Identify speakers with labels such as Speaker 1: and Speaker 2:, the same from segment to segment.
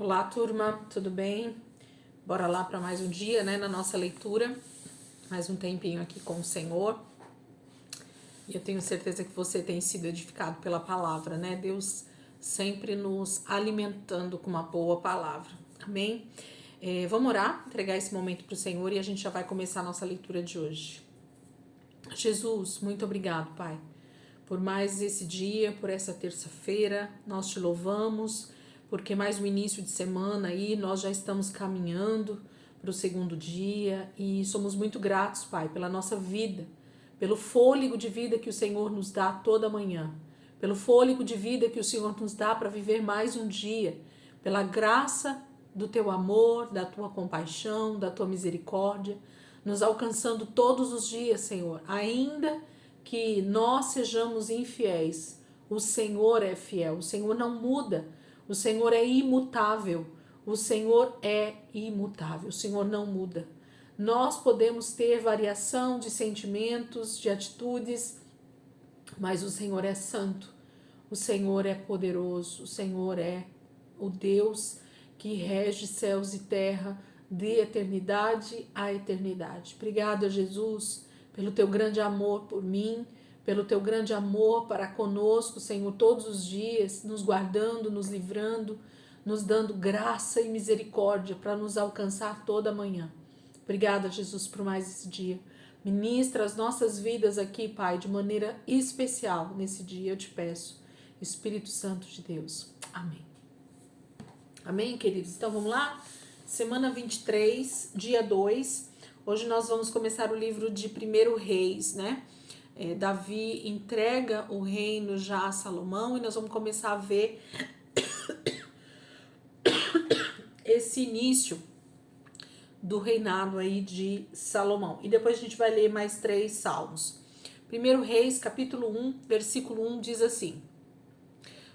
Speaker 1: Olá, turma, tudo bem? Bora lá para mais um dia, né, na nossa leitura. Mais um tempinho aqui com o Senhor. E eu tenho certeza que você tem sido edificado pela palavra, né? Deus sempre nos alimentando com uma boa palavra. Amém? Vamos orar, entregar esse momento para o Senhor e a gente já vai começar a nossa leitura de hoje. Jesus, muito obrigado, Pai, por mais esse dia, por essa terça-feira. Nós te louvamos, porque mais um início de semana aí, nós já estamos caminhando para o segundo dia e somos muito gratos, Pai, pela nossa vida, pelo fôlego de vida que o Senhor nos dá toda manhã, pelo fôlego de vida que o Senhor nos dá para viver mais um dia, pela graça do teu amor, da tua compaixão, da tua misericórdia, nos alcançando todos os dias, Senhor, ainda que nós sejamos infiéis, o Senhor é fiel, o Senhor não muda, o Senhor é imutável, o Senhor é imutável, o Senhor não muda. Nós podemos ter variação de sentimentos, de atitudes, mas o Senhor é santo, o Senhor é poderoso, o Senhor é o Deus que rege céus e terra de eternidade a eternidade. Obrigada, Jesus, pelo teu grande amor por mim, pelo teu grande amor para conosco, Senhor, todos os dias, nos guardando, nos livrando, nos dando graça e misericórdia para nos alcançar toda manhã. Obrigada, Jesus, por mais esse dia. Ministra as nossas vidas aqui, Pai, de maneira especial nesse dia, eu te peço. Espírito Santo de Deus. Amém. Amém, queridos? Então vamos lá? Semana 23, dia 2. Hoje nós vamos começar o livro de 1 Reis, né? Davi entrega o reino já a Salomão e nós vamos começar a ver esse início do reinado aí de Salomão. E depois a gente vai ler mais 3 salmos. 1 Reis, capítulo 1, versículo 1 diz assim: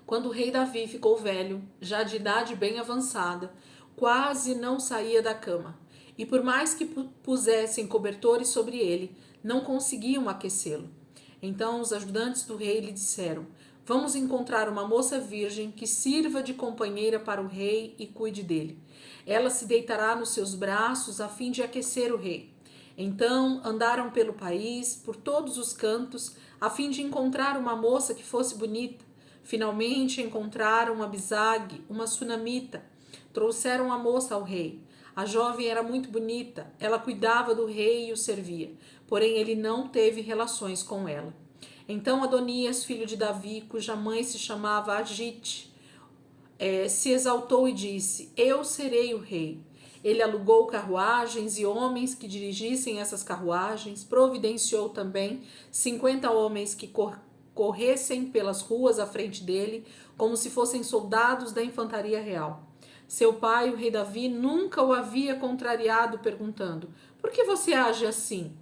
Speaker 1: Quando o rei Davi ficou velho, já de idade bem avançada, quase não saía da cama, e por mais que pusessem cobertores sobre ele, não conseguiam aquecê-lo. Então os ajudantes do rei lhe disseram: Vamos encontrar uma moça virgem que sirva de companheira para o rei e cuide dele. Ela se deitará nos seus braços a fim de aquecer o rei. Então andaram pelo país, por todos os cantos, a fim de encontrar uma moça que fosse bonita. Finalmente encontraram Abisag, uma sunamita. Trouxeram a moça ao rei. A jovem era muito bonita, ela cuidava do rei e o servia, porém ele não teve relações com ela. Então Adonias, filho de Davi, cuja mãe se chamava Agite, se exaltou e disse: Eu serei o rei. Ele alugou carruagens e homens que dirigissem essas carruagens, providenciou também 50 homens que corressem pelas ruas à frente dele, como se fossem soldados da infantaria real. Seu pai, o rei Davi, nunca o havia contrariado, perguntando: Por que você age assim?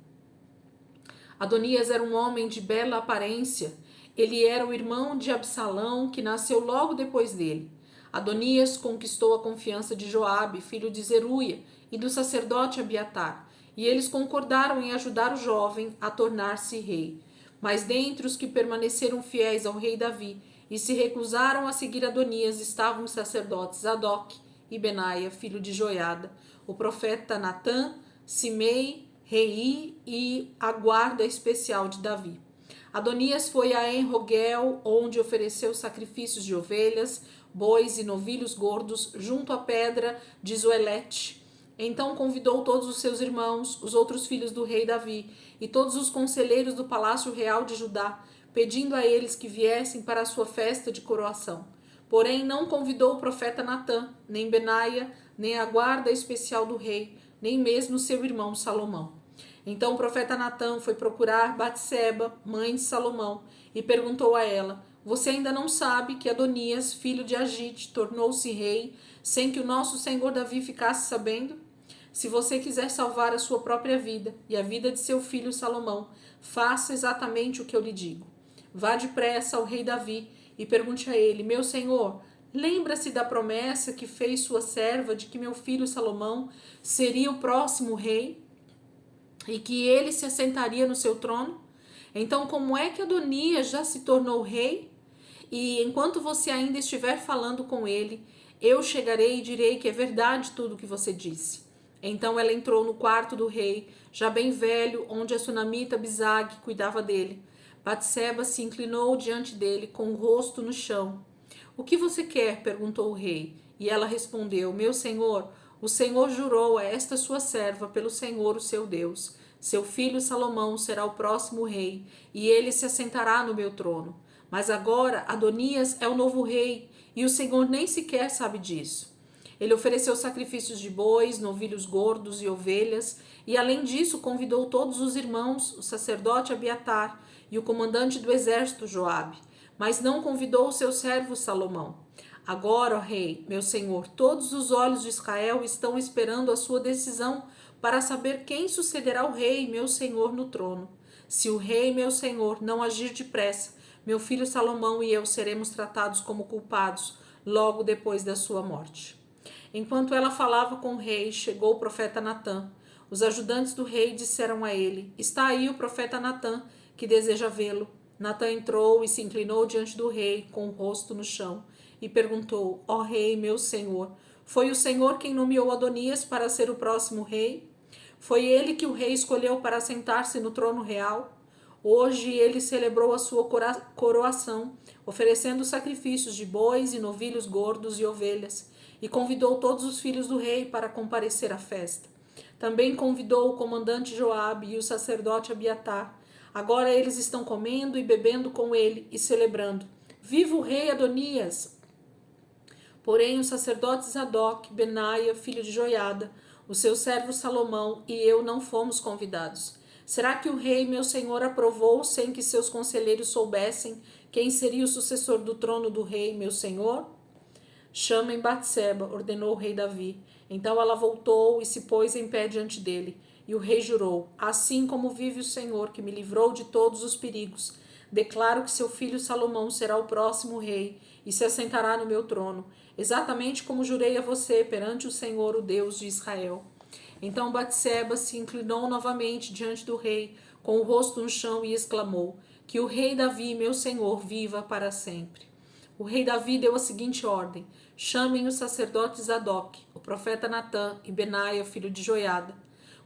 Speaker 1: Adonias era um homem de bela aparência. Ele era o irmão de Absalão, que nasceu logo depois dele. Adonias conquistou a confiança de Joabe, filho de Zeruia, e do sacerdote Abiatar, e eles concordaram em ajudar o jovem a tornar-se rei. Mas dentre os que permaneceram fiéis ao rei Davi e se recusaram a seguir Adonias estavam os sacerdotes Zadok e Benaia, filho de Joiada, o profeta Natã, Simei, Rei e a guarda especial de Davi. Adonias foi a En-Rogel, onde ofereceu sacrifícios de ovelhas, bois e novilhos gordos junto à pedra de Zoelete. Então convidou todos os seus irmãos, os outros filhos do rei Davi, e todos os conselheiros do palácio real de Judá, pedindo a eles que viessem para a sua festa de coroação. Porém não convidou o profeta Natã, nem Benaia, nem a guarda especial do rei, nem mesmo seu irmão Salomão. Então o profeta Natã foi procurar Batseba, mãe de Salomão, e perguntou a ela: Você ainda não sabe que Adonias, filho de Agite, tornou-se rei, sem que o nosso senhor Davi ficasse sabendo? Se você quiser salvar a sua própria vida e a vida de seu filho Salomão, faça exatamente o que eu lhe digo. Vá depressa ao rei Davi e pergunte a ele: Meu senhor, lembra-se da promessa que fez sua serva de que meu filho Salomão seria o próximo rei e que ele se assentaria no seu trono? Então, como é que Adonias já se tornou rei? E enquanto você ainda estiver falando com ele, Eu chegarei e direi que é verdade tudo o que você disse. Então ela entrou no quarto do rei, já bem velho, onde a sunamita Bizag cuidava dele. Batseba se inclinou diante dele, com o rosto no chão. O que você quer? Perguntou o rei. E ela respondeu: Meu senhor, o Senhor jurou a esta sua serva pelo Senhor, o seu Deus. Seu filho Salomão será o próximo rei, e ele se assentará no meu trono. Mas agora Adonias é o novo rei, e o Senhor nem sequer sabe disso. Ele ofereceu sacrifícios de bois, novilhos gordos e ovelhas, e além disso convidou todos os irmãos, o sacerdote Abiatar e o comandante do exército Joabe, mas não convidou o seu servo Salomão. Agora, ó rei, meu senhor, todos os olhos de Israel estão esperando a sua decisão para saber quem sucederá o rei, meu senhor, no trono. Se o rei, meu senhor, não agir depressa, meu filho Salomão e eu seremos tratados como culpados logo depois da sua morte. Enquanto ela falava com o rei, chegou o profeta Natã. Os ajudantes do rei disseram a ele: Está aí o profeta Natã, que deseja vê-lo. Natã entrou e se inclinou diante do rei, com o rosto no chão, e perguntou: Ó rei, meu senhor, foi o Senhor quem nomeou Adonias para ser o próximo rei? Foi ele que o rei escolheu para sentar-se no trono real? Hoje ele celebrou a sua coroação, oferecendo sacrifícios de bois e novilhos gordos e ovelhas, e convidou todos os filhos do rei para comparecer à festa. Também convidou o comandante Joabe e o sacerdote Abiatar. Agora eles estão comendo e bebendo com ele e celebrando: Viva o rei Adonias! Porém o sacerdote Zadok, Benaia, filho de Joiada, o seu servo Salomão e eu não fomos convidados. Será que o rei, meu senhor, aprovou sem que seus conselheiros soubessem quem seria o sucessor do trono do rei, meu senhor? Chamem Batseba, ordenou o rei Davi. Então ela voltou e se pôs em pé diante dele. E o rei jurou: Assim como vive o Senhor, que me livrou de todos os perigos, declaro que seu filho Salomão será o próximo rei e se assentará no meu trono, exatamente como jurei a você perante o Senhor, o Deus de Israel. Então Batseba se inclinou novamente diante do rei, com o rosto no chão, e exclamou: Que o rei Davi, meu senhor, viva para sempre. O rei Davi deu a seguinte ordem: Chamem os sacerdotes Zadok, o profeta Natã e Benaia, filho de Joiada.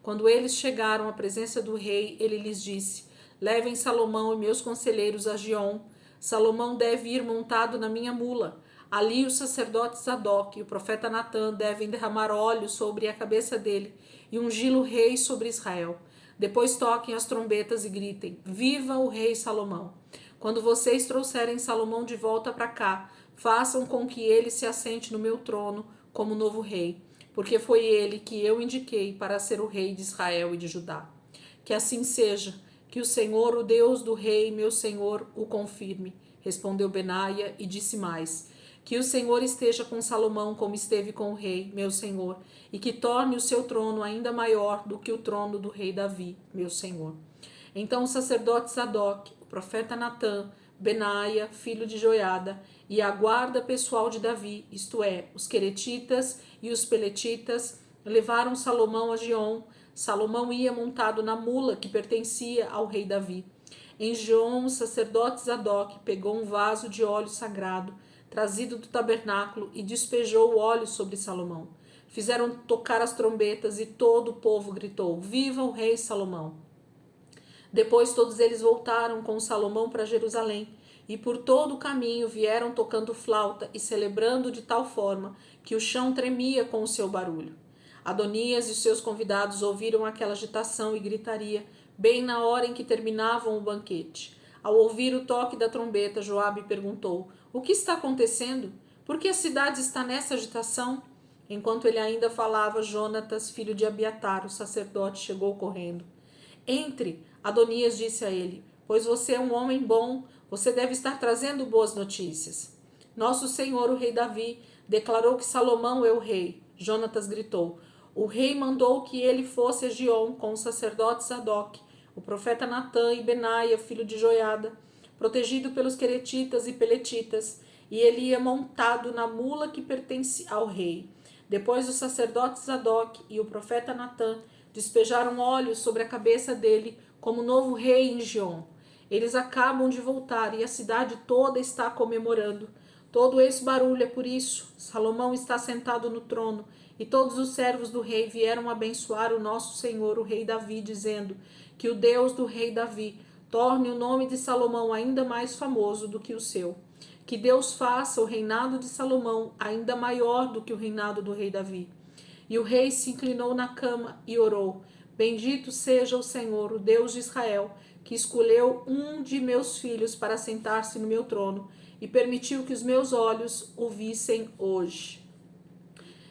Speaker 1: Quando eles chegaram à presença do rei, ele lhes disse: Levem Salomão e meus conselheiros a Giom. Salomão deve ir montado na minha mula. Ali os sacerdotes Zadok e o profeta Natã devem derramar óleo sobre a cabeça dele e ungí-lo rei sobre Israel. Depois toquem as trombetas e gritem: Viva o rei Salomão! Quando vocês trouxerem Salomão de volta para cá, façam com que ele se assente no meu trono como novo rei, porque foi ele que eu indiquei para ser o rei de Israel e de Judá. Que assim seja, que o Senhor, o Deus do rei, meu senhor, o confirme. Respondeu Benaia e disse mais: Que o Senhor esteja com Salomão como esteve com o rei, meu senhor, e que torne o seu trono ainda maior do que o trono do rei Davi, meu senhor. Então o sacerdote Zadok, o profeta Natã, Benaia, filho de Joiada, e a guarda pessoal de Davi, isto é, os queretitas e os peletitas, levaram Salomão a Giom. Salomão ia montado na mula que pertencia ao rei Davi. Em Giom, o sacerdote Zadok pegou um vaso de óleo sagrado, trazido do tabernáculo, e despejou o óleo sobre Salomão. Fizeram tocar as trombetas e todo o povo gritou: Viva o rei Salomão! Depois todos eles voltaram com Salomão para Jerusalém, e por todo o caminho vieram tocando flauta e celebrando de tal forma que o chão tremia com o seu barulho. Adonias e seus convidados ouviram aquela agitação e gritaria bem na hora em que terminavam o banquete. Ao ouvir o toque da trombeta, Joabe perguntou: O que está acontecendo? Por que a cidade está nessa agitação? Enquanto ele ainda falava, Jonatas, filho de Abiatar, o sacerdote, chegou correndo. Entre, Adonias disse a ele, pois você é um homem bom, você deve estar trazendo boas notícias. Nosso senhor, o rei Davi, declarou que Salomão é o rei. Jonatas gritou: O rei mandou que ele fosse a Giom com o sacerdote Zadok, o profeta Natã e Benaia, filho de Joiada, protegido pelos queretitas e peletitas, e ele ia montado na mula que pertence ao rei. Depois o sacerdote Zadok e o profeta Natã despejaram óleo sobre a cabeça dele como novo rei em Giom. Eles acabam de voltar e a cidade toda está comemorando. Todo esse barulho é por isso. Salomão está sentado no trono, e todos os servos do rei vieram abençoar o nosso senhor, o rei Davi, dizendo que o Deus do rei Davi torne o nome de Salomão ainda mais famoso do que o seu. Que Deus faça o reinado de Salomão ainda maior do que o reinado do rei Davi. E o rei se inclinou na cama e orou: Bendito seja o Senhor, o Deus de Israel, que escolheu um de meus filhos para sentar-se no meu trono e permitiu que os meus olhos o vissem hoje.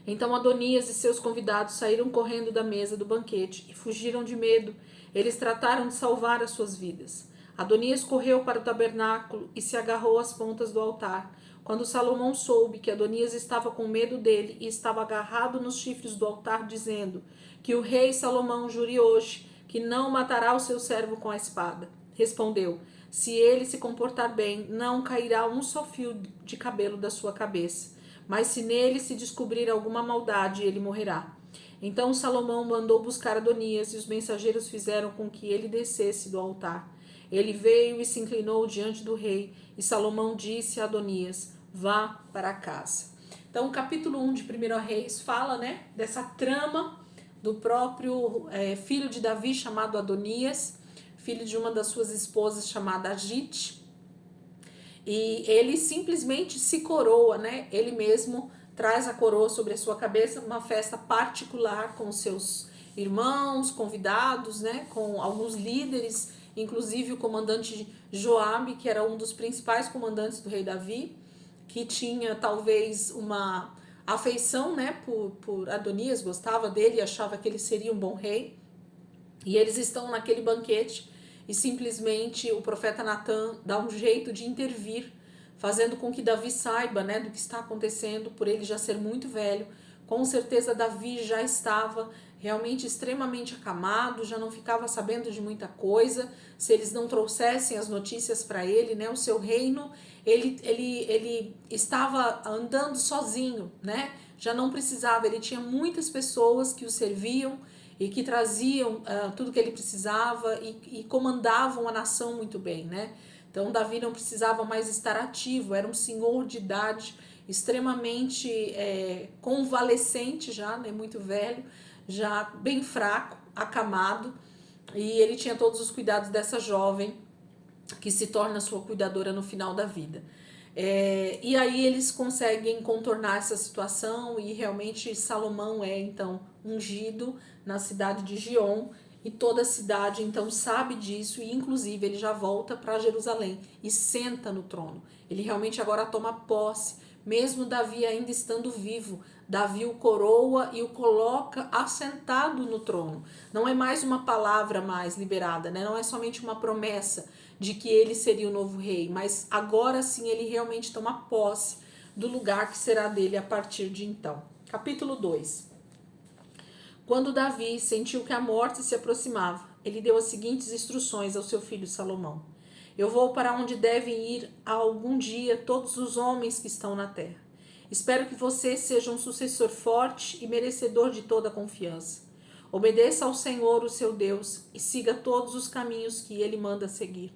Speaker 1: Então Adonias e seus convidados saíram correndo da mesa do banquete e fugiram de medo. Eles trataram de salvar as suas vidas. Adonias correu para o tabernáculo e se agarrou às pontas do altar. Quando Salomão soube que Adonias estava com medo dele e estava agarrado nos chifres do altar, dizendo que o rei Salomão jure hoje que não matará o seu servo com a espada, respondeu: se ele se comportar bem, não cairá um só fio de cabelo da sua cabeça. Mas se nele se descobrir alguma maldade, ele morrerá. Então Salomão mandou buscar Adonias, e os mensageiros fizeram com que ele descesse do altar. Ele veio e se inclinou diante do rei, e Salomão disse a Adonias: vá para casa. Então o capítulo 1 de 1 Reis fala, dessa trama do próprio filho de Davi, chamado Adonias, filho de uma das suas esposas, chamada Agite. E ele simplesmente se coroa, Ele mesmo traz a coroa sobre a sua cabeça, uma festa particular com os seus irmãos, convidados, Com alguns líderes, inclusive o comandante Joabe, que era um dos principais comandantes do rei Davi, que tinha talvez uma afeição, por Adonias, gostava dele e achava que ele seria um bom rei. E eles estão naquele banquete e simplesmente o profeta Natan dá um jeito de intervir, fazendo com que Davi saiba, do que está acontecendo, por ele já ser muito velho. Com certeza Davi já estava realmente extremamente acamado, já não ficava sabendo de muita coisa, se eles não trouxessem as notícias para ele, o seu reino, ele estava andando sozinho, já não precisava, ele tinha muitas pessoas que o serviam, e que traziam tudo que ele precisava e comandavam a nação muito bem, Então Davi não precisava mais estar ativo, era um senhor de idade extremamente convalescente já, muito velho, já bem fraco, acamado, e ele tinha todos os cuidados dessa jovem que se torna sua cuidadora no final da vida. E aí eles conseguem contornar essa situação e realmente Salomão é então ungido na cidade de Gion, e toda a cidade então sabe disso, e inclusive ele já volta para Jerusalém e senta no trono. Ele realmente agora toma posse, mesmo Davi ainda estando vivo. Davi o coroa e o coloca assentado no trono. Não é mais uma palavra mais liberada, Não é somente uma promessa de que ele seria o novo rei, mas agora sim ele realmente toma posse do lugar que será dele a partir de então. Capítulo 2. Quando Davi sentiu que a morte se aproximava, ele deu as seguintes instruções ao seu filho Salomão: eu vou para onde devem ir algum dia todos os homens que estão na terra. Espero que você seja um sucessor forte e merecedor de toda a confiança. Obedeça ao Senhor, o seu Deus, e siga todos os caminhos que ele manda seguir.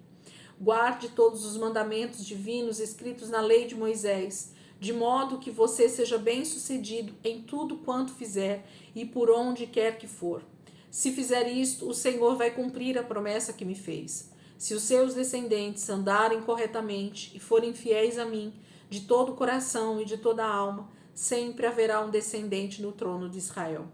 Speaker 1: Guarde todos os mandamentos divinos escritos na lei de Moisés, de modo que você seja bem-sucedido em tudo quanto fizer e por onde quer que for. Se fizer isto, o Senhor vai cumprir a promessa que me fez. Se os seus descendentes andarem corretamente e forem fiéis a mim, de todo o coração e de toda a alma, sempre haverá um descendente no trono de Israel.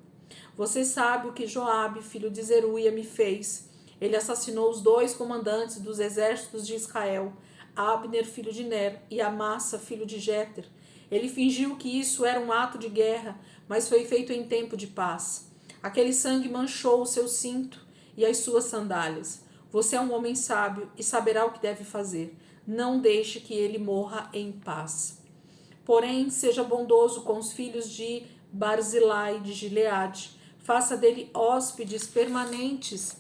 Speaker 1: Você sabe o que Joabe, filho de Zeruia, me fez. Ele assassinou os 2 comandantes dos exércitos de Israel, Abner, filho de Ner, e Amassa, filho de Jéter. Ele fingiu que isso era um ato de guerra, mas foi feito em tempo de paz. Aquele sangue manchou o seu cinto e as suas sandálias. Você é um homem sábio e saberá o que deve fazer. Não deixe que ele morra em paz. Porém, seja bondoso com os filhos de Barzilai de Gileade. Faça dele hóspedes permanentes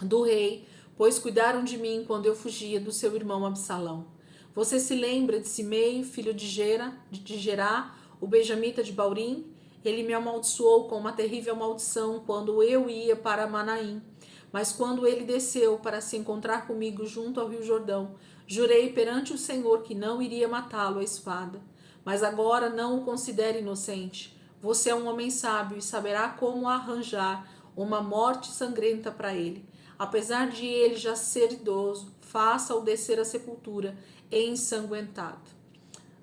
Speaker 1: do rei, pois cuidaram de mim quando eu fugia do seu irmão Absalão. Você se lembra de Simei, filho de Gerá, o benjamita de Baurim? Ele me amaldiçoou com uma terrível maldição quando eu ia para Manaim. Mas quando ele desceu para se encontrar comigo junto ao rio Jordão, Jurei perante o Senhor que não iria matá-lo à espada, mas agora não o considere inocente. Você é um homem sábio e saberá como arranjar uma morte sangrenta para ele. Apesar de ele já ser idoso, faça-o descer à sepultura ensanguentado.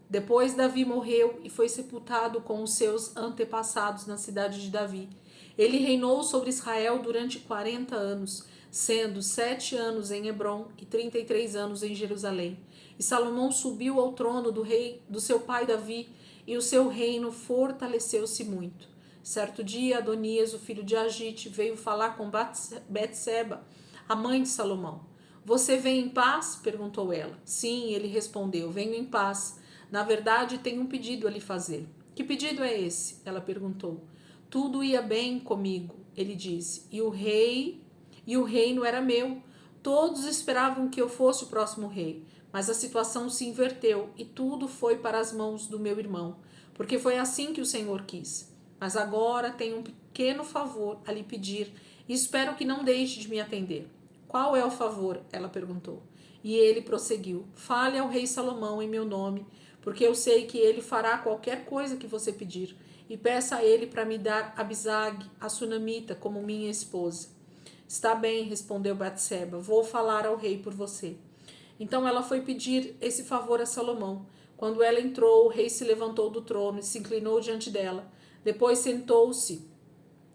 Speaker 1: Depois Davi morreu e foi sepultado com os seus antepassados na cidade de Davi. Ele reinou sobre Israel durante 40 anos, sendo 7 anos em Hebrom e 33 anos em Jerusalém. E Salomão subiu ao trono do rei do seu pai Davi, e o seu reino fortaleceu-se muito. Certo dia, Adonias, o filho de Agite, veio falar com Betseba, a mãe de Salomão. Você vem em paz? Perguntou ela. Sim, ele respondeu, venho em paz. Na verdade, tenho um pedido a lhe fazer. Que pedido é esse? Ela perguntou. Tudo ia bem comigo, ele disse, e o reino era meu. Todos esperavam que eu fosse o próximo rei, mas a situação se inverteu e tudo foi para as mãos do meu irmão, porque foi assim que o Senhor quis. Mas agora tenho um pequeno favor a lhe pedir e espero que não deixe de me atender. Qual é o favor? Ela perguntou. E ele prosseguiu. Fale ao rei Salomão em meu nome, porque eu sei que ele fará qualquer coisa que você pedir. E peça a ele para me dar Abisag, a sunamita, como minha esposa. Está bem, respondeu Batseba. Vou falar ao rei por você. Então ela foi pedir esse favor a Salomão. Quando ela entrou, o rei se levantou do trono e se inclinou diante dela. Depois sentou-se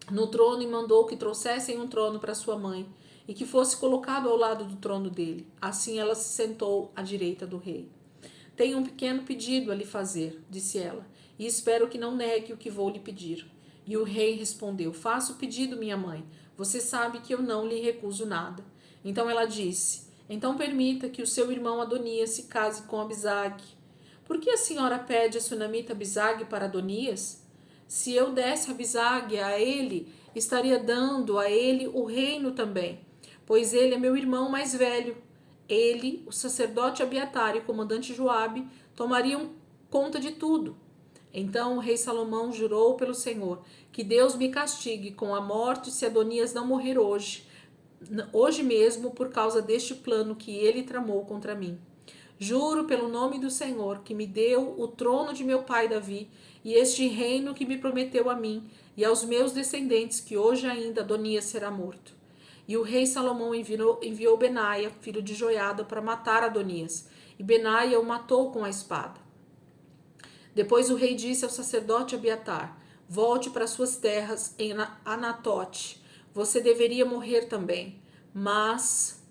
Speaker 1: no trono e mandou que trouxessem um trono para sua mãe e que fosse colocado ao lado do trono dele. Assim ela se sentou à direita do rei. Tenho um pequeno pedido a lhe fazer, disse ela, e espero que não negue o que vou lhe pedir. E o rei respondeu, faça o pedido, minha mãe. Você sabe que eu não lhe recuso nada. Então ela disse, então permita que o seu irmão Adonias se case com Abisag. Por que a senhora pede a sunamita Abisag para Adonias? Se eu desse Abisag a ele, estaria dando a ele o reino também, pois ele é meu irmão mais velho. Ele, o sacerdote Abiatar e o comandante Joabe tomariam conta de tudo. Então o rei Salomão jurou pelo Senhor que Deus me castigue com a morte se Adonias não morrer hoje mesmo por causa deste plano que ele tramou contra mim. Juro pelo nome do Senhor que me deu o trono de meu pai Davi e este reino que me prometeu a mim e aos meus descendentes que hoje ainda Adonias será morto. E o rei Salomão enviou Benaia, filho de Joiada, para matar Adonias. E Benaia o matou com a espada. Depois o rei disse ao sacerdote Abiatar, volte para suas terras em Anatote. Você deveria morrer também, mas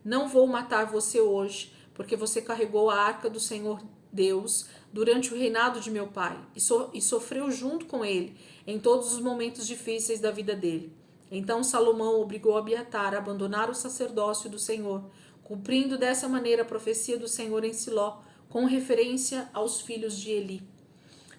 Speaker 1: não vou matar você hoje, porque você carregou a arca do Senhor Deus durante o reinado de meu pai e sofreu junto com ele em todos os momentos difíceis da vida dele. Então Salomão obrigou Abiatar a abandonar o sacerdócio do Senhor, cumprindo dessa maneira a profecia do Senhor em Siló, com referência aos filhos de Eli.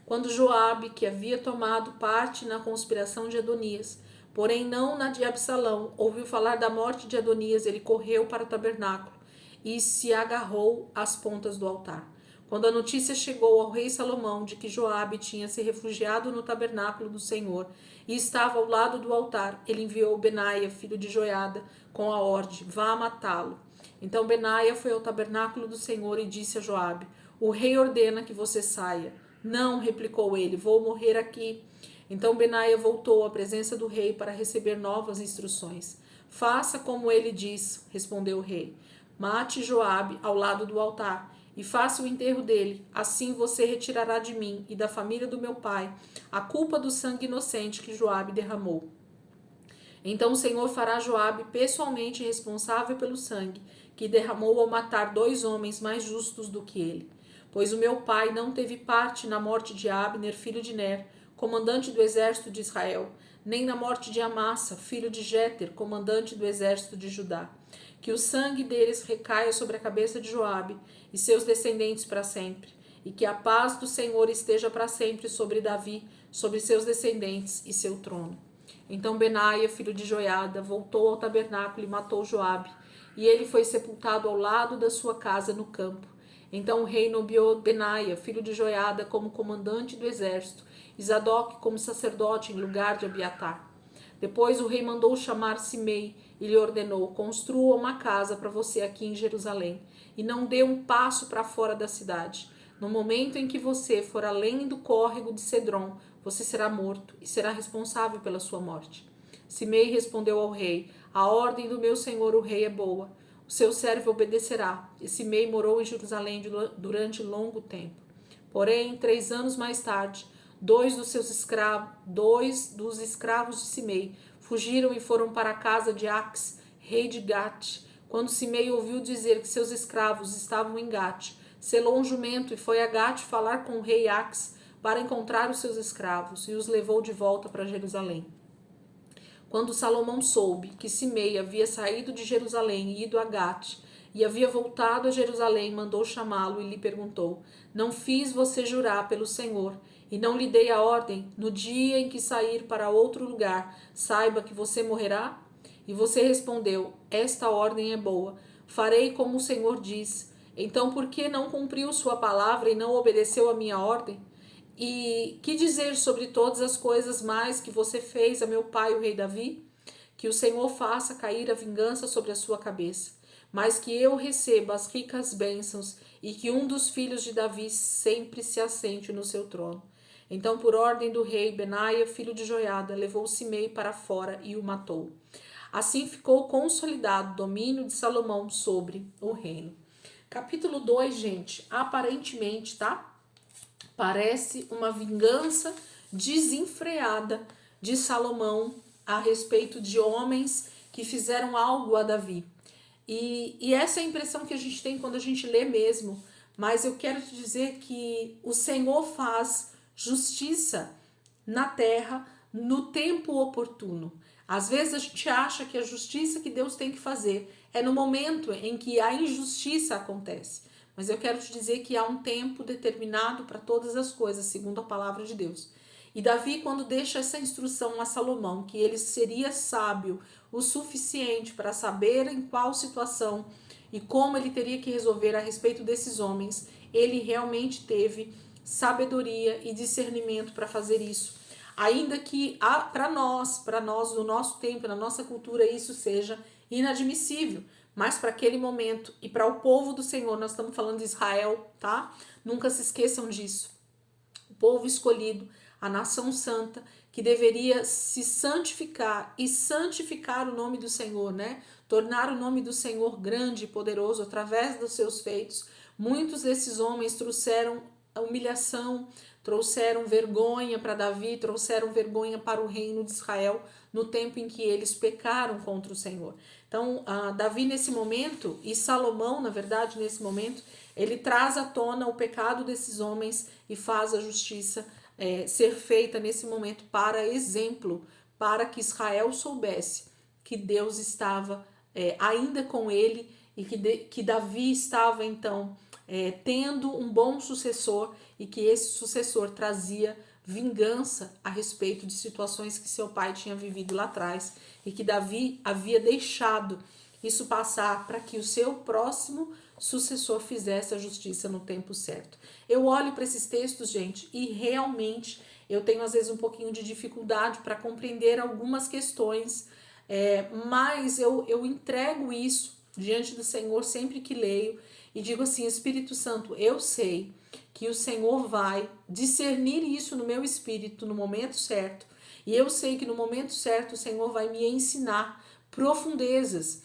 Speaker 1: Quando Joabe, que havia tomado parte na conspiração de Adonias, porém não na de Absalão, ouviu falar da morte de Adonias, ele correu para o tabernáculo e se agarrou às pontas do altar. Quando a notícia chegou ao rei Salomão de que Joabe tinha se refugiado no tabernáculo do Senhor e estava ao lado do altar, ele enviou Benaia, filho de Joiada, com a ordem, vá matá-lo. Então Benaia foi ao tabernáculo do Senhor e disse a Joabe, o rei ordena que você saia. Não, replicou ele, vou morrer aqui. Então Benaia voltou à presença do rei para receber novas instruções. Faça como ele diz, respondeu o rei. Mate Joabe ao lado do altar e faça o enterro dele. Assim você retirará de mim e da família do meu pai a culpa do sangue inocente que Joabe derramou. Então o Senhor fará Joabe pessoalmente responsável pelo sangue que derramou ao matar 2 homens mais justos do que ele. Pois o meu pai não teve parte na morte de Abner, filho de Ner, comandante do exército de Israel, nem na morte de Amassa, filho de Jéter, comandante do exército de Judá. Que o sangue deles recaia sobre a cabeça de Joabe e seus descendentes para sempre, e que a paz do Senhor esteja para sempre sobre Davi, sobre seus descendentes e seu trono. Então Benaia, filho de Joiada, voltou ao tabernáculo e matou Joabe, e ele foi sepultado ao lado da sua casa no campo. Então o rei nomeou Benaia, filho de Joiada, como comandante do exército, e Zadok como sacerdote em lugar de Abiatar. Depois o rei mandou chamar Simei e lhe ordenou: construa uma casa para você aqui em Jerusalém e não dê um passo para fora da cidade. No momento em que você for além do córrego de Cedron, você será morto e será responsável pela sua morte. Simei respondeu ao rei: a ordem do meu senhor o rei é boa. O seu servo obedecerá. E Simei morou em Jerusalém durante longo tempo. Porém, 3 anos mais tarde, dois dos escravos de Simei fugiram e foram para a casa de Ax, rei de Gate. Quando Simei ouviu dizer que seus escravos estavam em Gate, selou um jumento e foi a Gate falar com o rei Ax para encontrar os seus escravos e os levou de volta para Jerusalém. Quando Salomão soube que Simei havia saído de Jerusalém e ido a Gate, e havia voltado a Jerusalém, mandou chamá-lo e lhe perguntou: não fiz você jurar pelo Senhor, e não lhe dei a ordem, no dia em que sair para outro lugar, saiba que você morrerá? E você respondeu: esta ordem é boa, farei como o Senhor diz. Então por que não cumpriu sua palavra e não obedeceu a minha ordem? E que dizer sobre todas as coisas mais que você fez a meu pai, o rei Davi? Que o Senhor faça cair a vingança sobre a sua cabeça, mas que eu receba as ricas bênçãos e que um dos filhos de Davi sempre se assente no seu trono. Então, por ordem do rei, Benaia, filho de Joiada, levou Simei para fora e o matou. Assim ficou consolidado o domínio de Salomão sobre o reino. Capítulo 2, gente, aparentemente, tá? Parece uma vingança desenfreada de Salomão a respeito de homens que fizeram algo a Davi. E essa é a impressão que a gente tem quando a gente lê mesmo. Mas eu quero te dizer que o Senhor faz justiça na terra no tempo oportuno. Às vezes a gente acha que a justiça que Deus tem que fazer é no momento em que a injustiça acontece. Mas eu quero te dizer que há um tempo determinado para todas as coisas, segundo a palavra de Deus. E Davi, quando deixa essa instrução a Salomão, que ele seria sábio o suficiente para saber em qual situação e como ele teria que resolver a respeito desses homens, ele realmente teve sabedoria e discernimento para fazer isso. Ainda que para nós, no nosso tempo, na nossa cultura, isso seja inadmissível. Mas para aquele momento e para o povo do Senhor, nós estamos falando de Israel, tá? Nunca se esqueçam disso. O povo escolhido, a nação santa, que deveria se santificar e santificar o nome do Senhor, né? Tornar o nome do Senhor grande e poderoso através dos seus feitos. Muitos desses homens trouxeram humilhação, trouxeram vergonha para Davi, trouxeram vergonha para o reino de Israel no tempo em que eles pecaram contra o Senhor. Então, Davi nesse momento, e Salomão, na verdade, nesse momento, ele traz à tona o pecado desses homens e faz a justiça ser feita nesse momento para exemplo, para que Israel soubesse que Deus estava ainda com ele e que Davi estava então tendo um bom sucessor e que esse sucessor trazia vingança a respeito de situações que seu pai tinha vivido lá atrás e que Davi havia deixado isso passar para que o seu próximo sucessor fizesse a justiça no tempo certo. Eu olho para esses textos, gente, e realmente eu tenho às vezes um pouquinho de dificuldade para compreender algumas questões, mas eu entrego isso diante do Senhor sempre que leio e digo assim: Espírito Santo, eu sei que o Senhor vai discernir isso no meu espírito no momento certo, e eu sei que no momento certo o Senhor vai me ensinar profundezas,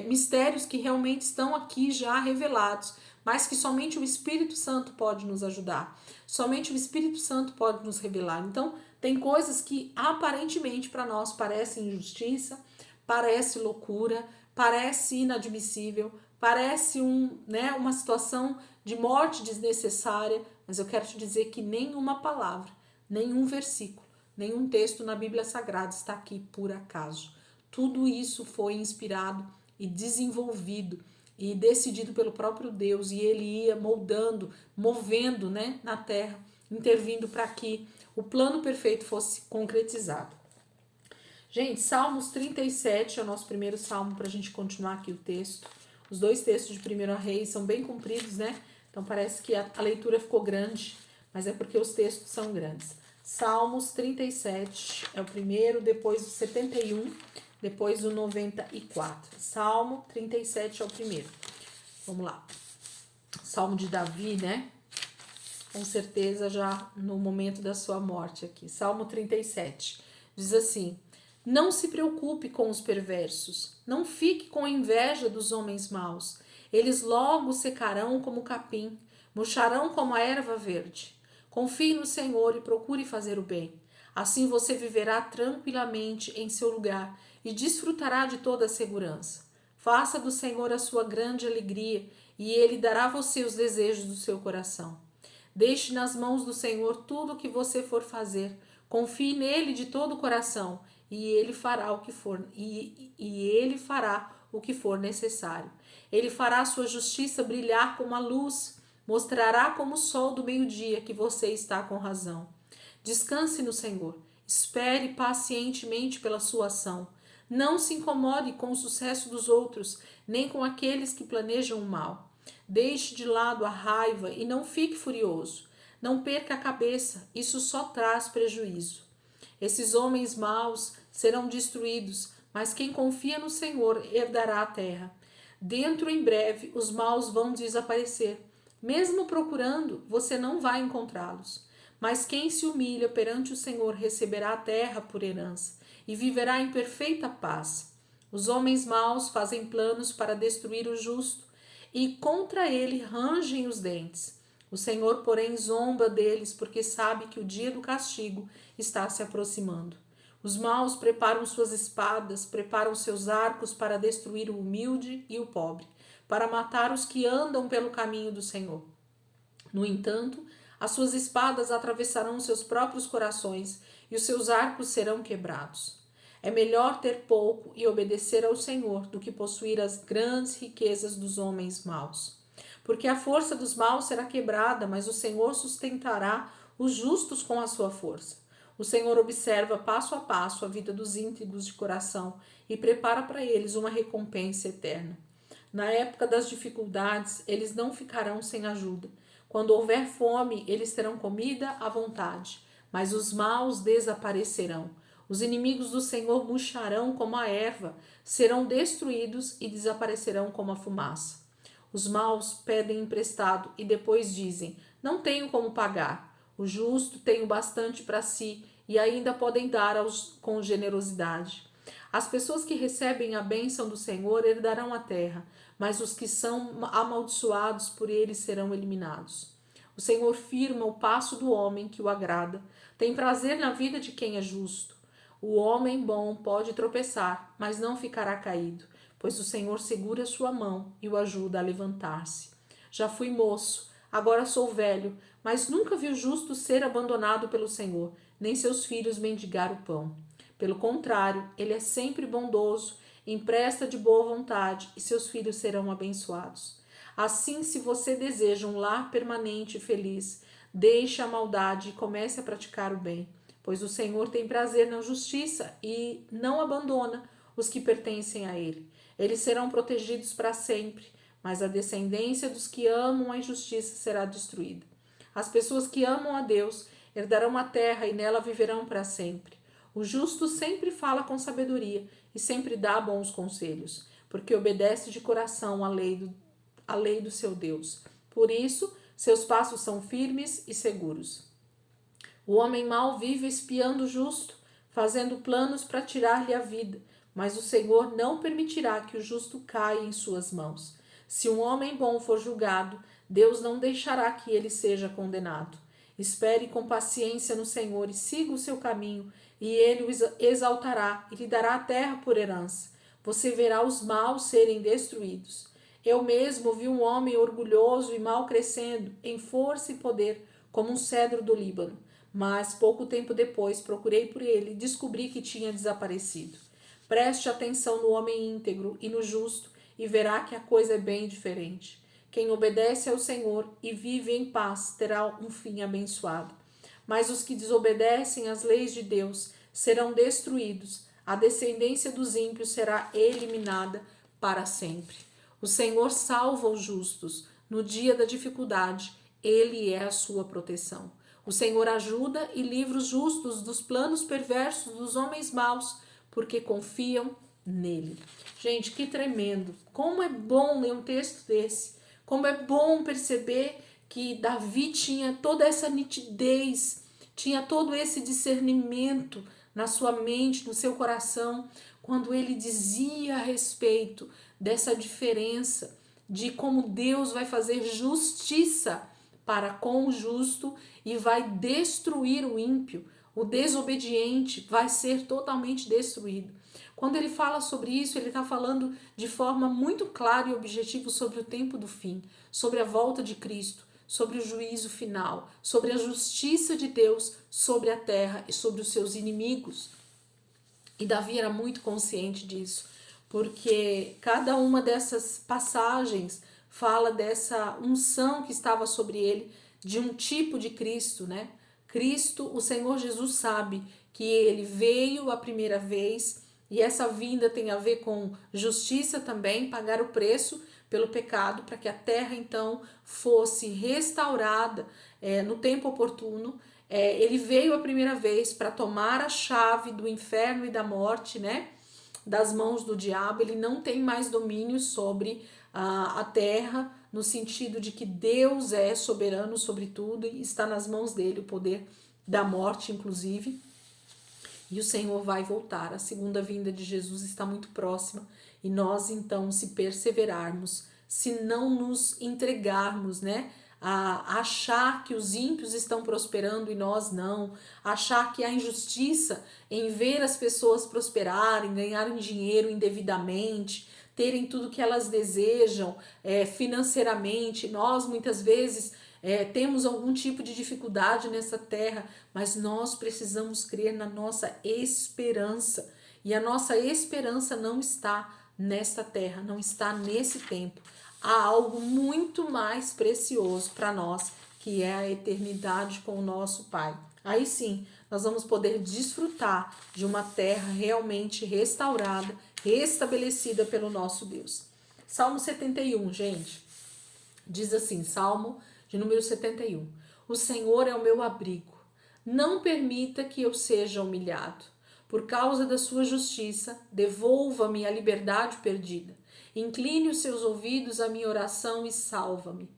Speaker 1: mistérios que realmente estão aqui já revelados, mas que somente o Espírito Santo pode nos ajudar, somente o Espírito Santo pode nos revelar. Então, tem coisas que aparentemente para nós parecem injustiça, parece loucura, parece inadmissível, parece uma situação de morte desnecessária, mas eu quero te dizer que nenhuma palavra, nenhum versículo, nenhum texto na Bíblia Sagrada está aqui por acaso. Tudo isso foi inspirado e desenvolvido e decidido pelo próprio Deus, e ele ia moldando, movendo, na terra, intervindo para que o plano perfeito fosse concretizado. Gente, Salmos 37 é o nosso primeiro salmo para a gente continuar aqui o texto. Os dois textos de 1 Reis são bem compridos, né? Então parece que a leitura ficou grande, mas é porque os textos são grandes. Salmos 37 é o primeiro, depois o 71, depois o 94. Salmo 37 é o primeiro. Vamos lá. Salmo de Davi, né? Com certeza já no momento da sua morte aqui. Salmo 37 diz assim: não se preocupe com os perversos, não fique com inveja dos homens maus. Eles logo secarão como o capim, murcharão como a erva verde. Confie no Senhor e procure fazer o bem. Assim você viverá tranquilamente em seu lugar e desfrutará de toda a segurança. Faça do Senhor a sua grande alegria e Ele dará a você os desejos do seu coração. Deixe nas mãos do Senhor tudo o que você for fazer. Confie nele de todo o coração e ele fará o que for ele fará o que for necessário. Ele fará sua justiça brilhar como a luz, mostrará como o sol do meio-dia que você está com razão. Descanse no Senhor. Espere pacientemente pela sua ação. Não se incomode com o sucesso dos outros, nem com aqueles que planejam o mal. Deixe de lado a raiva e não fique furioso. Não perca a cabeça, isso só traz prejuízo. Esses homens maus serão destruídos, mas quem confia no Senhor herdará a terra. Dentro em breve os maus vão desaparecer. Mesmo procurando, você não vai encontrá-los. Mas quem se humilha perante o Senhor receberá a terra por herança e viverá em perfeita paz. Os homens maus fazem planos para destruir o justo e contra ele rangem os dentes. O Senhor, porém, zomba deles porque sabe que o dia do castigo está se aproximando. Os maus preparam suas espadas, preparam seus arcos para destruir o humilde e o pobre, para matar os que andam pelo caminho do Senhor. No entanto, as suas espadas atravessarão seus próprios corações e os seus arcos serão quebrados. É melhor ter pouco e obedecer ao Senhor do que possuir as grandes riquezas dos homens maus. Porque a força dos maus será quebrada, mas o Senhor sustentará os justos com a sua força. O Senhor observa passo a passo a vida dos íntegros de coração e prepara para eles uma recompensa eterna. Na época das dificuldades, eles não ficarão sem ajuda. Quando houver fome, eles terão comida à vontade, mas os maus desaparecerão. Os inimigos do Senhor murcharão como a erva, serão destruídos e desaparecerão como a fumaça. Os maus pedem emprestado e depois dizem: não tenho como pagar. O justo tem o bastante para si e ainda podem dar com generosidade. As pessoas que recebem a bênção do Senhor herdarão a terra, mas os que são amaldiçoados por ele serão eliminados. O Senhor firma o passo do homem que o agrada, tem prazer na vida de quem é justo. O homem bom pode tropeçar, mas não ficará caído, pois o Senhor segura sua mão e o ajuda a levantar-se. Já fui moço, agora sou velho, mas nunca vi o justo ser abandonado pelo Senhor, nem seus filhos mendigar o pão. Pelo contrário, ele é sempre bondoso, empresta de boa vontade e seus filhos serão abençoados. Assim, se você deseja um lar permanente e feliz, deixe a maldade e comece a praticar o bem, pois o Senhor tem prazer na justiça e não abandona os que pertencem a ele. Eles serão protegidos para sempre, mas a descendência dos que amam a injustiça será destruída. As pessoas que amam a Deus herdarão a terra e nela viverão para sempre. O justo sempre fala com sabedoria e sempre dá bons conselhos, porque obedece de coração à lei do seu Deus. Por isso, seus passos são firmes e seguros. O homem mau vive espiando o justo, fazendo planos para tirar-lhe a vida, mas o Senhor não permitirá que o justo caia em suas mãos. Se um homem bom for julgado, Deus não deixará que ele seja condenado. Espere com paciência no Senhor e siga o seu caminho, e ele o exaltará e lhe dará a terra por herança. Você verá os maus serem destruídos. Eu mesmo vi um homem orgulhoso e mal crescendo, em força e poder, como um cedro do Líbano. Mas, pouco tempo depois, procurei por ele e descobri que tinha desaparecido. Preste atenção no homem íntegro e no justo, e verá que a coisa é bem diferente. Quem obedece ao Senhor e vive em paz terá um fim abençoado. Mas os que desobedecem às leis de Deus serão destruídos. A descendência dos ímpios será eliminada para sempre. O Senhor salva os justos. No dia da dificuldade, Ele é a sua proteção. O Senhor ajuda e livra os justos dos planos perversos dos homens maus, porque confiam nele. Gente, que tremendo. Como é bom ler um texto desse. Como é bom perceber que Davi tinha toda essa nitidez, tinha todo esse discernimento na sua mente, no seu coração, quando ele dizia a respeito dessa diferença de como Deus vai fazer justiça para com o justo e vai destruir o ímpio. O desobediente vai ser totalmente destruído. Quando ele fala sobre isso, ele está falando de forma muito clara e objetiva sobre o tempo do fim, sobre a volta de Cristo, sobre o juízo final, sobre a justiça de Deus sobre a terra e sobre os seus inimigos. E Davi era muito consciente disso, porque cada uma dessas passagens fala dessa unção que estava sobre ele, de um tipo de Cristo, né? Cristo, o Senhor Jesus sabe que ele veio a primeira vez e essa vinda tem a ver com justiça também, pagar o preço pelo pecado, para que a terra então fosse restaurada no tempo oportuno. Ele veio a primeira vez para tomar a chave do inferno e da morte, né? Das mãos do diabo. Ele não tem mais domínio sobre a terra, no sentido de que Deus é soberano sobre tudo e está nas mãos dele o poder da morte, inclusive. E o Senhor vai voltar. A segunda vinda de Jesus está muito próxima. E nós, então, se perseverarmos, se não nos entregarmos, né? A achar que os ímpios estão prosperando e nós não, achar que há injustiça em ver as pessoas prosperarem, ganharem dinheiro indevidamente, terem tudo que elas desejam financeiramente. Nós, muitas vezes, temos algum tipo de dificuldade nessa terra, mas nós precisamos crer na nossa esperança. E a nossa esperança não está nesta terra, não está nesse tempo. Há algo muito mais precioso para nós, que é a eternidade com o nosso Pai. Aí sim, nós vamos poder desfrutar de uma terra realmente restaurada, restabelecida pelo nosso Deus. Salmo 71, gente, diz assim, Salmo de número 71. O Senhor é o meu abrigo. Não permita que eu seja humilhado. Por causa da sua justiça, devolva-me a liberdade perdida. Incline os seus ouvidos à minha oração e salva-me.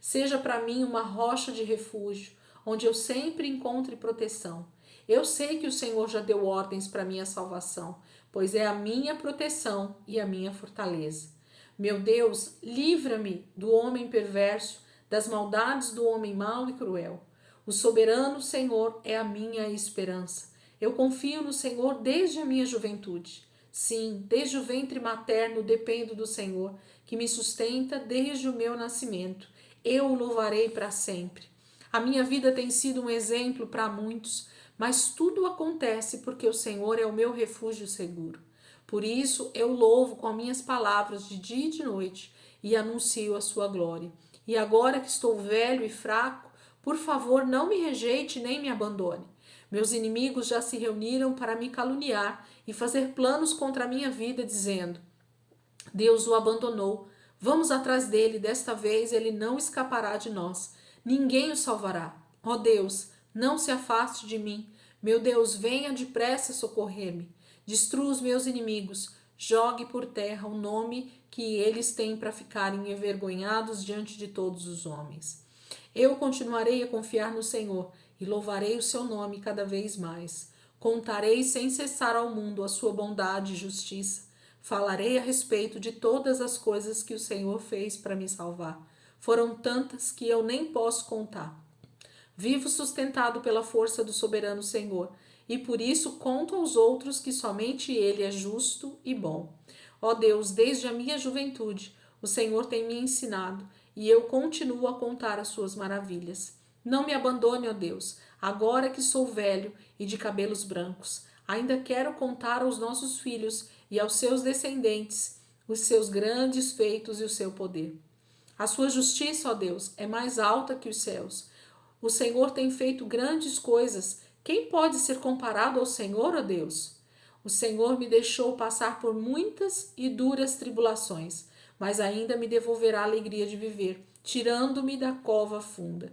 Speaker 1: Seja para mim uma rocha de refúgio, onde eu sempre encontre proteção. Eu sei que o Senhor já deu ordens para minha salvação, pois é a minha proteção e a minha fortaleza. Meu Deus, livra-me do homem perverso, das maldades do homem mau e cruel. O soberano Senhor é a minha esperança. Eu confio no Senhor desde a minha juventude. Sim, desde o ventre materno dependo do Senhor, que me sustenta desde o meu nascimento. Eu o louvarei para sempre. A minha vida tem sido um exemplo para muitos, mas tudo acontece porque o Senhor é o meu refúgio seguro. Por isso eu louvo com as minhas palavras de dia e de noite e anuncio a sua glória. E agora que estou velho e fraco, por favor, não me rejeite nem me abandone. Meus inimigos já se reuniram para me caluniar e fazer planos contra a minha vida, dizendo: Deus o abandonou. Vamos atrás dele, desta vez ele não escapará de nós. Ninguém o salvará. Ó Deus, não se afaste de mim. Meu Deus, venha depressa socorrer-me. Destrua os meus inimigos. Jogue por terra o nome que eles têm para ficarem envergonhados diante de todos os homens. Eu continuarei a confiar no Senhor e louvarei o seu nome cada vez mais. Contarei sem cessar ao mundo a sua bondade e justiça. Falarei a respeito de todas as coisas que o Senhor fez para me salvar. Foram tantas que eu nem posso contar. Vivo sustentado pela força do soberano Senhor, e por isso conto aos outros que somente Ele é justo e bom. Ó Deus, desde a minha juventude, o Senhor tem me ensinado, e eu continuo a contar as suas maravilhas. Não me abandone, ó Deus, agora que sou velho e de cabelos brancos. Ainda quero contar aos nossos filhos e aos seus descendentes os seus grandes feitos e o seu poder. A sua justiça, ó Deus, é mais alta que os céus. O Senhor tem feito grandes coisas. Quem pode ser comparado ao Senhor, ó Deus? O Senhor me deixou passar por muitas e duras tribulações, mas ainda me devolverá a alegria de viver, tirando-me da cova funda.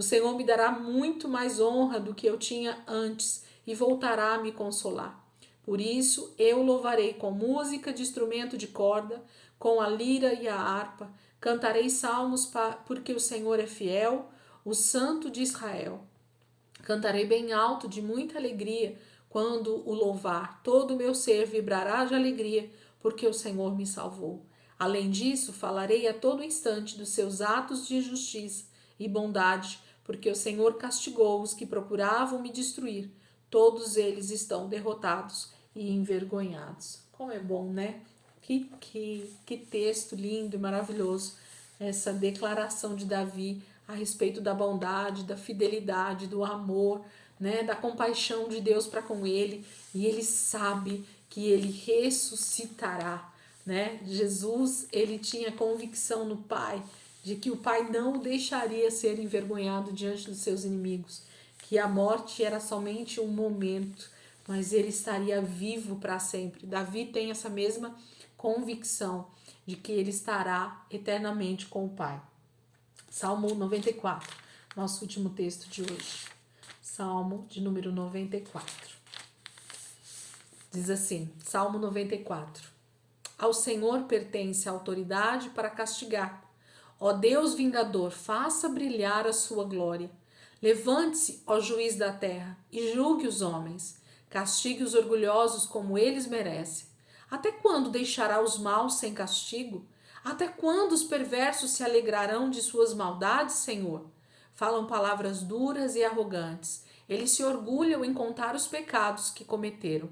Speaker 1: O Senhor me dará muito mais honra do que eu tinha antes e voltará a me consolar. Por isso eu louvarei com música de instrumento de corda, com a lira e a harpa. Cantarei salmos porque o Senhor é fiel, o Santo de Israel. Cantarei bem alto de muita alegria quando o louvar. Todo o meu ser vibrará de alegria porque o Senhor me salvou. Além disso, falarei a todo instante dos seus atos de justiça e bondade, porque o Senhor castigou os que procuravam me destruir. Todos eles estão derrotados e envergonhados. Como é bom, né? Que texto lindo e maravilhoso. Essa declaração de Davi a respeito da bondade, da fidelidade, do amor, né? Da compaixão de Deus para com ele. E ele sabe que ele ressuscitará, né? Jesus, ele tinha convicção no Pai de que o Pai não o deixaria ser envergonhado diante dos seus inimigos, que a morte era somente um momento, mas ele estaria vivo para sempre. Davi tem essa mesma convicção de que ele estará eternamente com o Pai. Salmo 94, nosso último texto de hoje. Salmo de número 94. Diz assim, Salmo 94. Ao Senhor pertence a autoridade para castigar. Ó Deus vingador, faça brilhar a sua glória. Levante-se, ó juiz da terra, e julgue os homens. Castigue os orgulhosos como eles merecem. Até quando deixará os maus sem castigo? Até quando os perversos se alegrarão de suas maldades, Senhor? Falam palavras duras e arrogantes. Eles se orgulham em contar os pecados que cometeram.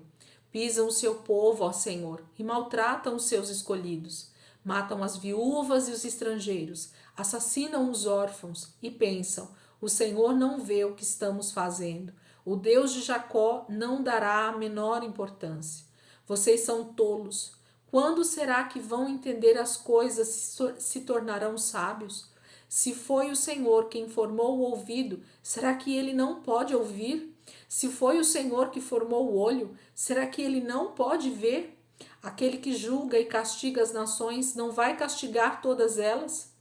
Speaker 1: Pisam o seu povo, ó Senhor, e maltratam os seus escolhidos. Matam as viúvas e os estrangeiros, assassinam os órfãos e pensam: o Senhor não vê o que estamos fazendo. O Deus de Jacó não dará a menor importância. Vocês são tolos. Quando será que vão entender as coisas se tornarão sábios? Se foi o Senhor quem formou o ouvido, será que ele não pode ouvir? Se foi o Senhor que formou o olho, será que ele não pode ver? Aquele que julga e castiga as nações não vai castigar todas elas?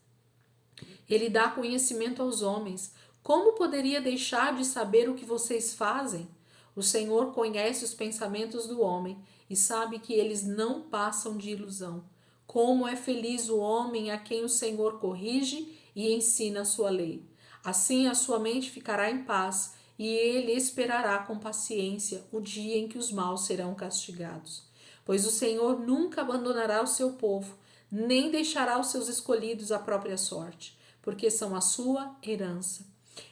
Speaker 1: Ele dá conhecimento aos homens. Como poderia deixar de saber o que vocês fazem? O Senhor conhece os pensamentos do homem e sabe que eles não passam de ilusão. Como é feliz o homem a quem o Senhor corrige e ensina a sua lei. Assim a sua mente ficará em paz e ele esperará com paciência o dia em que os maus serão castigados. Pois o Senhor nunca abandonará o seu povo, nem deixará os seus escolhidos à própria sorte, porque são a sua herança.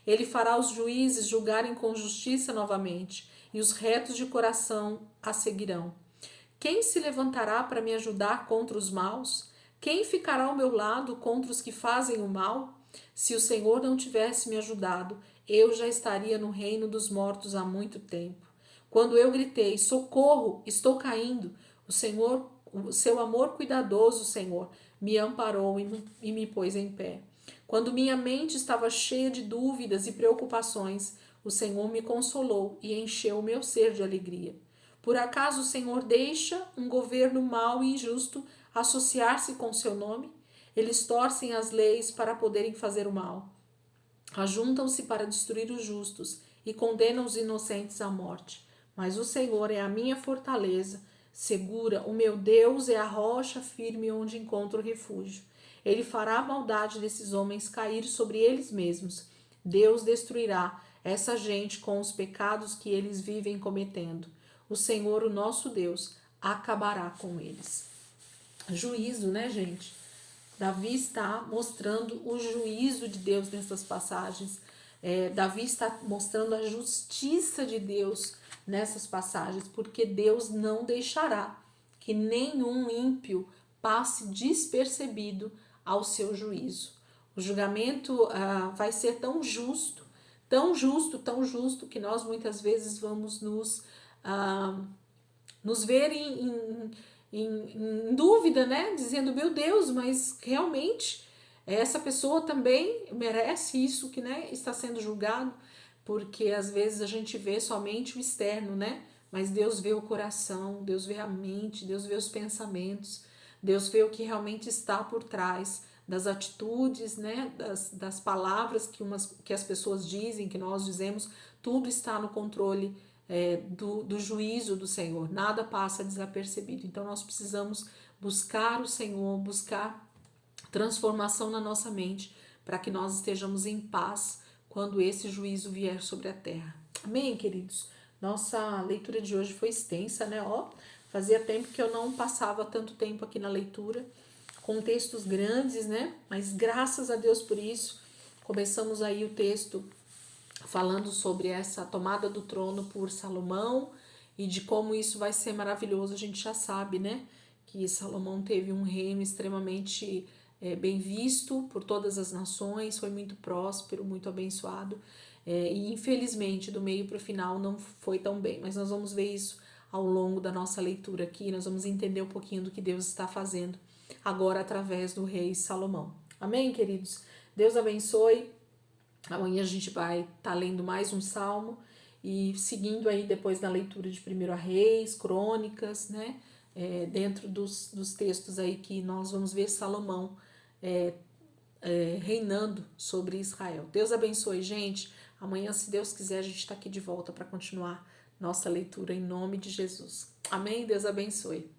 Speaker 1: Ele fará os juízes julgarem com justiça novamente, e os retos de coração a seguirão. Quem se levantará para me ajudar contra os maus? Quem ficará ao meu lado contra os que fazem o mal? Se o Senhor não tivesse me ajudado, eu já estaria no reino dos mortos há muito tempo. Quando eu gritei, socorro, estou caindo, o seu amor cuidadoso, Senhor, me amparou e me pôs em pé. Quando minha mente estava cheia de dúvidas e preocupações, o Senhor me consolou e encheu o meu ser de alegria. Por acaso o Senhor deixa um governo mau e injusto associar-se com seu nome? Eles torcem as leis para poderem fazer o mal. Ajuntam-se para destruir os justos e condenam os inocentes à morte. Mas o Senhor é a minha fortaleza, segura, o meu Deus é a rocha firme onde encontro refúgio. Ele fará a maldade desses homens cair sobre eles mesmos. Deus destruirá essa gente com os pecados que eles vivem cometendo. O Senhor, o nosso Deus, acabará com eles. Juízo, né, gente? Davi está mostrando o juízo de Deus nessas passagens. Davi está mostrando a justiça de Deus nessas passagens, porque Deus não deixará que nenhum ímpio passe despercebido ao seu juízo. O julgamento vai ser tão justo, tão justo, tão justo, que nós muitas vezes vamos nos ver em dúvida, né? Dizendo, meu Deus, mas realmente essa pessoa também merece isso que, né, está sendo julgado, porque às vezes a gente vê somente o externo, né? Mas Deus vê o coração, Deus vê a mente, Deus vê os pensamentos, Deus vê o que realmente está por trás das atitudes, né, das palavras que as pessoas dizem, que nós dizemos, tudo está no controle do juízo do Senhor, nada passa desapercebido. Então nós precisamos buscar o Senhor, buscar transformação na nossa mente, para que nós estejamos em paz quando esse juízo vier sobre a terra. Amém, queridos? Nossa leitura de hoje foi extensa, né? Fazia tempo que eu não passava tanto tempo aqui na leitura, com textos grandes, né? Mas graças a Deus por isso. Começamos aí o texto falando sobre essa tomada do trono por Salomão e de como isso vai ser maravilhoso. A gente já sabe, né? Que Salomão teve um reino extremamente bem visto por todas as nações, foi muito próspero, muito abençoado. E infelizmente, do meio para o final, não foi tão bem. Mas nós vamos ver isso ao longo da nossa leitura aqui. Nós vamos entender um pouquinho do que Deus está fazendo agora através do rei Salomão. Amém, queridos? Deus abençoe. Amanhã a gente vai estar lendo mais um salmo e seguindo aí depois na leitura de 1 Reis, Crônicas, né? Dentro dos textos aí que nós vamos ver Salomão reinando sobre Israel. Deus abençoe, gente. Amanhã, se Deus quiser, a gente está aqui de volta para continuar nossa leitura em nome de Jesus. Amém? Deus abençoe.